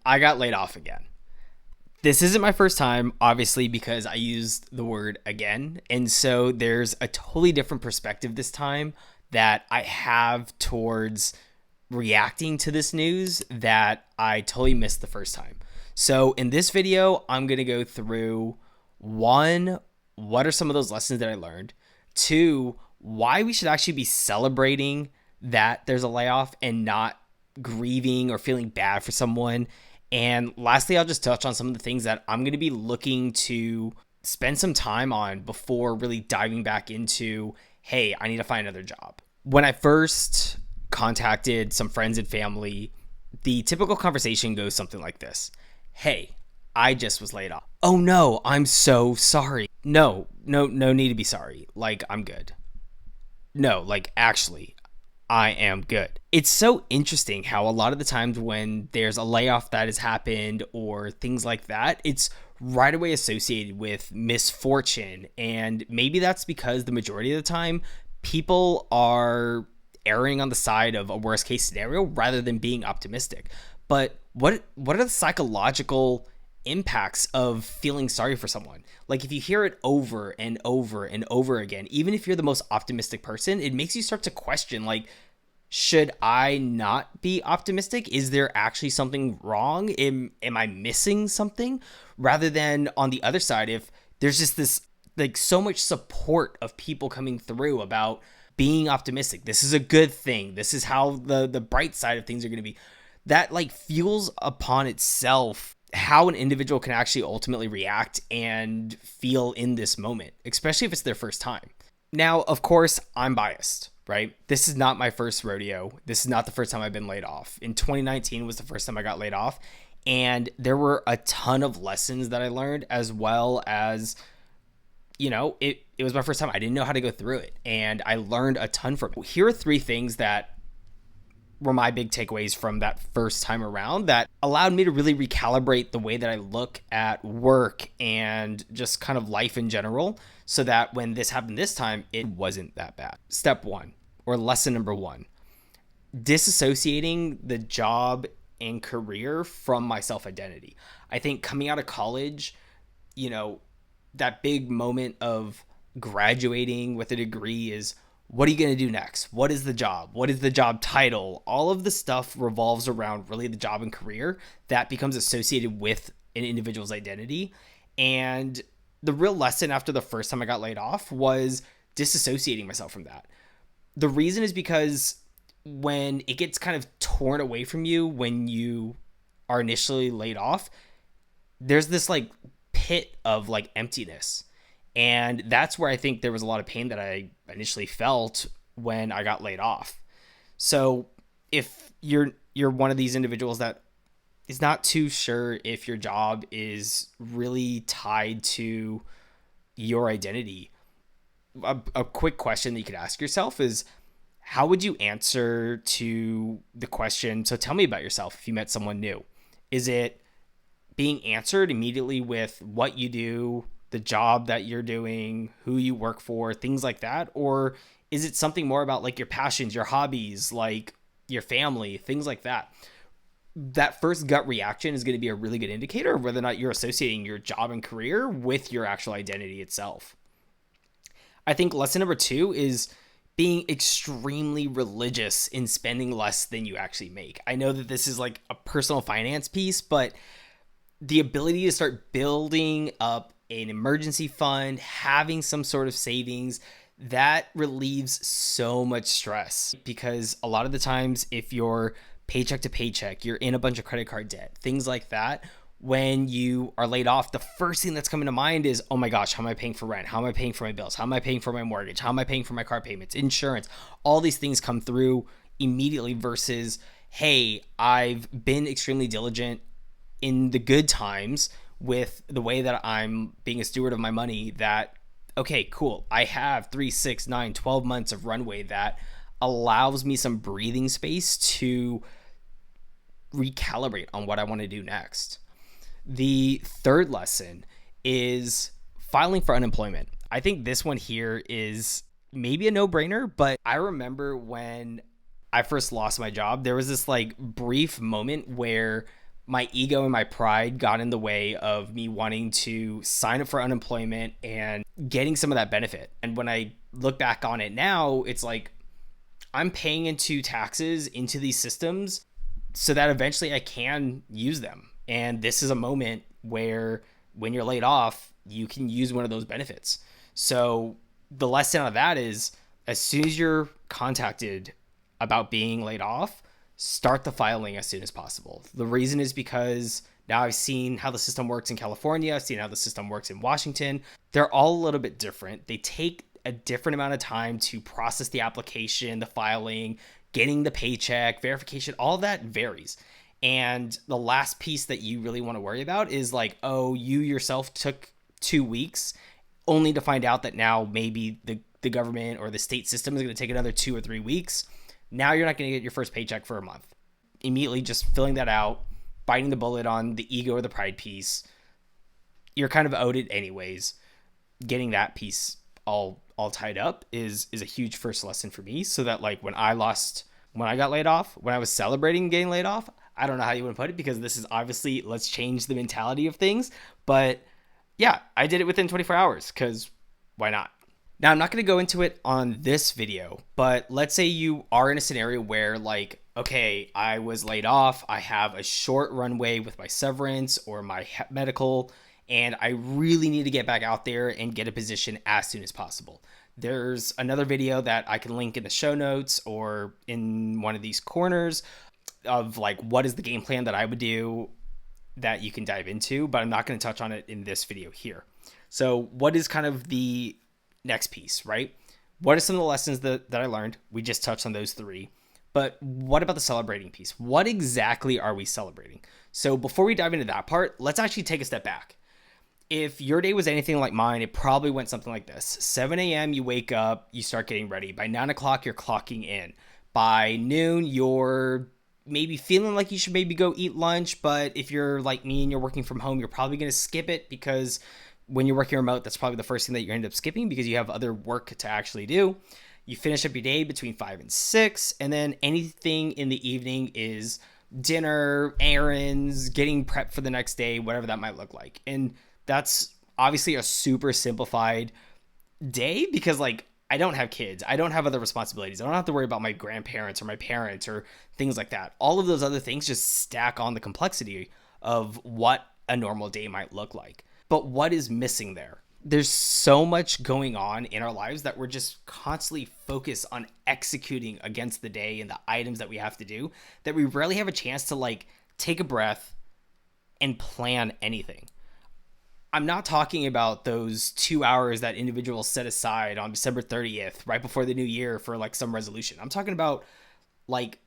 I got laid off again. This isn't my first time, obviously, because I used the word again. And so there's a totally different perspective this time that I have towards reacting to this news that I totally missed the first time. So in this video, I'm going to go through one, what are some of those lessons that I learned? Two, why we should actually be celebrating that there's a layoff and not grieving or feeling bad for someone. And lastly, I'll just touch on some of the things that I'm going to be looking to spend some time on before really diving back into, hey, I need to find another job. When I first contacted some friends and family, the typical conversation goes something like this. Hey, I just was laid off. Oh no, I'm so sorry. No need to be sorry. Like, I'm good. No, like, actually, I am good. It's so interesting how a lot of the times when there's a layoff that has happened or things like that, it's right away associated with misfortune. And maybe that's because the majority of the time people are erring on the side of a worst case scenario rather than being optimistic. But what are the psychological impacts of feeling sorry for someone? Like, if you hear it over and over and over again, even if you're the most optimistic person, it makes you start to question, like, should I not be optimistic? Is there actually something wrong? Am I missing something? Rather than on the other side, if there's just this, like, so much support of people coming through about being optimistic, this is a good thing, this is how the bright side of things are going to be, that like fuels upon itself how an individual can actually ultimately react and feel in this moment, especially if it's their first time. Now, of course, I'm biased, right? This is not my first rodeo. This is not the first time I've been laid off. In 2019 was the first time I got laid off. And there were a ton of lessons that I learned, as well as, it was my first time. I didn't know how to go through it. And I learned a ton from it. Here are three things that were my big takeaways from that first time around that allowed me to really recalibrate the way that I look at work and just kind of life in general, so that when this happened this time, it wasn't that bad. Step one, or lesson number one, disassociating the job and career from my self-identity. I think coming out of college, that big moment of graduating with a degree is, what are you going to do next? What is the job? What is the job title? All of the stuff revolves around really the job and career that becomes associated with an individual's identity. And the real lesson after the first time I got laid off was disassociating myself from that. The reason is because when it gets kind of torn away from you when you are initially laid off, there's this like pit of like emptiness. And that's where I think there was a lot of pain that I initially felt when I got laid off. So if you're one of these individuals that is not too sure if your job is really tied to your identity, a quick question that you could ask yourself is, how would you answer to the question, so tell me about yourself if you met someone new? Is it being answered immediately with what you do, the job that you're doing, who you work for, things like that? Or is it something more about like your passions, your hobbies, like your family, things like that? That first gut reaction is going to be a really good indicator of whether or not you're associating your job and career with your actual identity itself. I think lesson number two is being extremely religious in spending less than you actually make. I know that this is like a personal finance piece, but the ability to start building up an emergency fund, having some sort of savings, that relieves so much stress. Because a lot of the times, if you're paycheck to paycheck, you're in a bunch of credit card debt, things like that, when you are laid off, the first thing that's coming to mind is, oh my gosh, how am I paying for rent? How am I paying for my bills? How am I paying for my mortgage? How am I paying for my car payments, insurance? All these things come through immediately versus, hey, I've been extremely diligent in the good times with the way that I'm being a steward of my money, that, okay, cool, I have 3, 6, 9, 12 months of runway that allows me some breathing space to recalibrate on what I want to do next. The third lesson is filing for unemployment. I think this one here is maybe a no-brainer, but I remember when I first lost my job, there was this like brief moment where my ego and my pride got in the way of me wanting to sign up for unemployment and getting some of that benefit. And when I look back on it now, it's like I'm paying into taxes into these systems so that eventually I can use them. And this is a moment where when you're laid off, you can use one of those benefits. So the lesson out of that is as soon as you're contacted about being laid off, start the filing as soon as possible. The reason is because now I've seen how the system works in California. I've seen how the system works in Washington. They're all a little bit different. They take a different amount of time to process the application, the filing, getting the paycheck, verification, all that varies. And the last piece that you really want to worry about is like, oh, you yourself took 2 weeks only to find out that now maybe the government or the state system is going to take another 2 or 3 weeks. Now you're not going to get your first paycheck for a month. Immediately just filling that out, biting the bullet on the ego or the pride piece. You're kind of owed it anyways. Getting that piece all tied up is a huge first lesson for me, so that like when I got laid off, when I was celebrating getting laid off, I don't know how you want to put it because this is obviously let's change the mentality of things, but yeah, I did it within 24 hours because why not? Now, I'm not going to go into it on this video, but let's say you are in a scenario where like, okay, I was laid off, I have a short runway with my severance or my medical, and I really need to get back out there and get a position as soon as possible. There's another video that I can link in the show notes or in one of these corners of like, what is the game plan that I would do that you can dive into, but I'm not going to touch on it in this video here. So what is kind of the next piece, right? What are some of the lessons that I learned? We just touched on those 3. But what about the celebrating piece? What exactly are we celebrating? So before we dive into that part, let's actually take a step back. If your day was anything like mine, it probably went something like this. 7 a.m., you wake up, you start getting ready. By 9 o'clock, you're clocking in. By noon, you're maybe feeling like you should maybe go eat lunch, but if you're like me and you're working from home, you're probably going to skip it because when you're working remote, that's probably the first thing that you end up skipping because you have other work to actually do. You finish up your day between 5 and 6, and then anything in the evening is dinner, errands, getting prepped for the next day, whatever that might look like. And that's obviously a super simplified day because like I don't have kids. I don't have other responsibilities. I don't have to worry about my grandparents or my parents or things like that. All of those other things just stack on the complexity of what a normal day might look like. But what is missing there? There's so much going on in our lives that we're just constantly focused on executing against the day and the items that we have to do that we rarely have a chance to like take a breath and plan anything. I'm not talking about those 2 hours that individuals set aside on December 30th, right before the new year for like some resolution. I'm talking about like,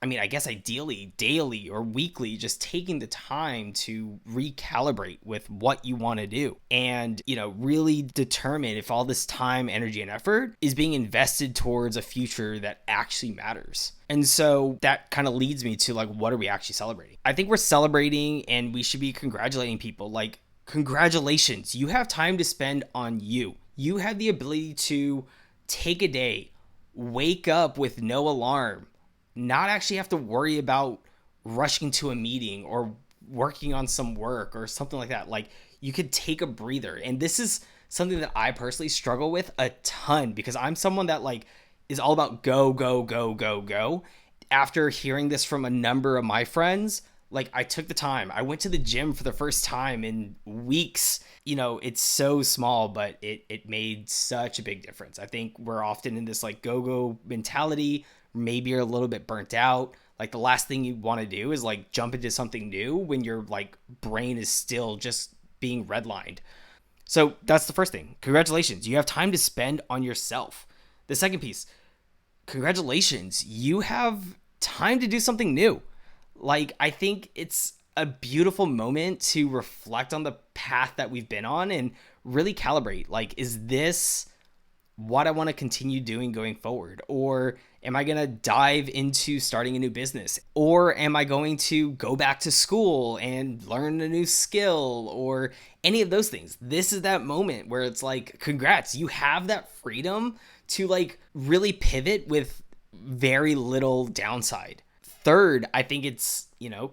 I mean, I guess ideally daily or weekly, just taking the time to recalibrate with what you want to do and, you know, really determine if all this time, energy, and effort is being invested towards a future that actually matters. And so that kind of leads me to like, what are we actually celebrating? I think we're celebrating and we should be congratulating people. Like, congratulations, you have time to spend on you. You have the ability to take a day, wake up with no alarm, not actually have to worry about rushing to a meeting or working on some work or something like that. Like you could take a breather. And this is something that I personally struggle with a ton because I'm someone that like is all about go, go, go, go, go. After hearing this from a number of my friends, like I took the time. I went to the gym for the first time in weeks. You know, it's so small, but it made such a big difference. I think we're often in this like go-go mentality. Maybe you're a little bit burnt out. Like the last thing you want to do is like jump into something new when your like brain is still just being redlined. So that's the first thing. Congratulations. You have time to spend on yourself. The second piece, congratulations. You have time to do something new. Like, I think it's a beautiful moment to reflect on the path that we've been on and really calibrate. Like, is this what I want to continue doing going forward? Or am I going to dive into starting a new business? Or am I going to go back to school and learn a new skill or any of those things? This is that moment where it's like, congrats, you have that freedom to like really pivot with very little downside. Third, I think it's,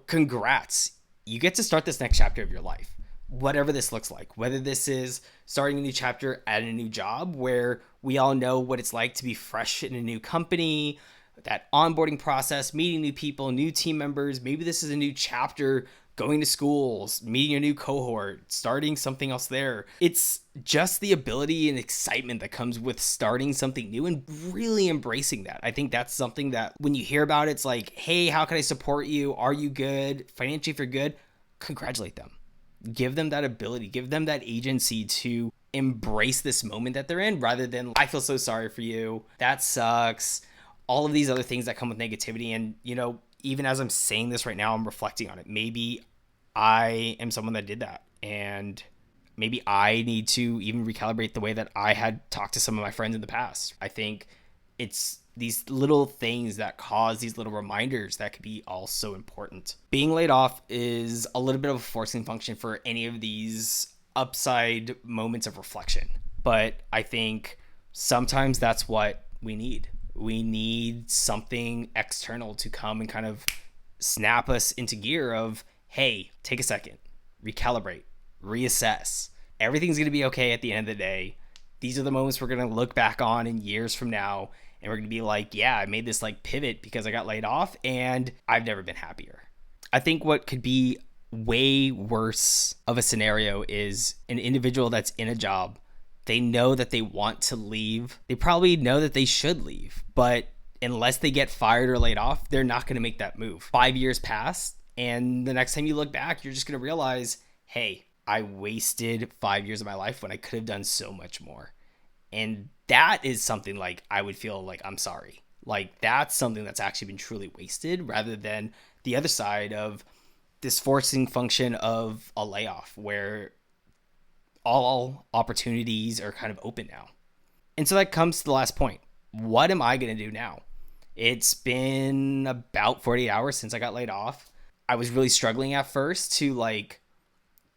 congrats. You get to start this next chapter of your life, whatever this looks like, whether this is starting a new chapter at a new job where we all know what it's like to be fresh in a new company, that onboarding process, meeting new people, new team members. Maybe this is a new chapter, going to schools, meeting a new cohort, starting something else there. It's just the ability and excitement that comes with starting something new and really embracing that. I think that's something that when you hear about it, it's like, hey, how can I support you? Are you good? Financially, if you're good, congratulate them. Give them that ability, give them that agency to embrace this moment that they're in rather than, I feel so sorry for you. That sucks. All of these other things that come with negativity. And, even as I'm saying this right now, I'm reflecting on it. Maybe I am someone that did that. And maybe I need to even recalibrate the way that I had talked to some of my friends in the past. I think it's these little things that cause these little reminders that could be all so important. Being laid off is a little bit of a forcing function for any of these upside moments of reflection. But I think sometimes that's what we need. We need something external to come and kind of snap us into gear of, hey, take a second, recalibrate, reassess. Everything's going to be okay at the end of the day. These are the moments we're going to look back on in years from now. And we're going to be like, yeah, I made this pivot because I got laid off and I've never been happier. I think what could be way worse of a scenario is an individual that's in a job. They know that they want to leave. They probably know that they should leave, but unless they get fired or laid off, they're not going to make that move. 5 years pass, and the next time you look back, you're just going to realize, hey, I wasted 5 years of my life when I could have done so much more. And that is something I would feel like I'm sorry. That's something that's actually been truly wasted rather than the other side of this forcing function of a layoff where all opportunities are kind of open now. And so that comes to the last point. What am I going to do now? It's been about 48 hours since I got laid off. I was really struggling at first to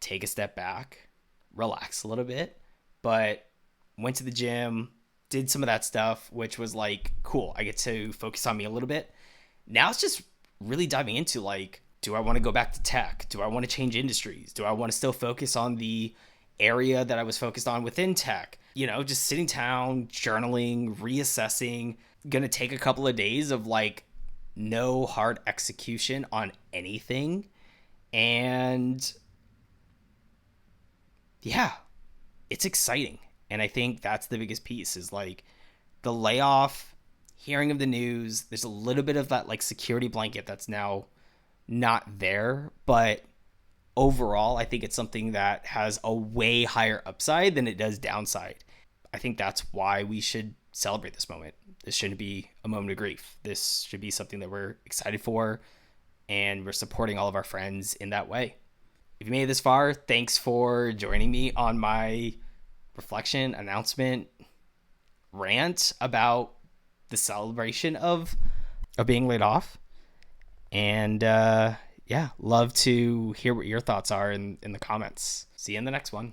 take a step back, relax a little bit, but went to the gym, did some of that stuff, which was cool. I get to focus on me a little bit. Now it's just really diving into do I want to go back to tech? Do I want to change industries? Do I want to still focus on the area that I was focused on within tech? Just sitting down, journaling, reassessing. Gonna take a couple of days of no hard execution on anything. And yeah, it's exciting. And I think that's the biggest piece is the layoff, hearing of the news. There's a little bit of that security blanket that's now not there, but overall, I think it's something that has a way higher upside than it does downside. I think that's why we should celebrate this moment. This shouldn't be a moment of grief. This should be something that we're excited for, and we're supporting all of our friends in that way. If you made it this far, thanks for joining me on my reflection, announcement, rant about the celebration of being laid off. And love to hear what your thoughts are in the comments. See you in the next one.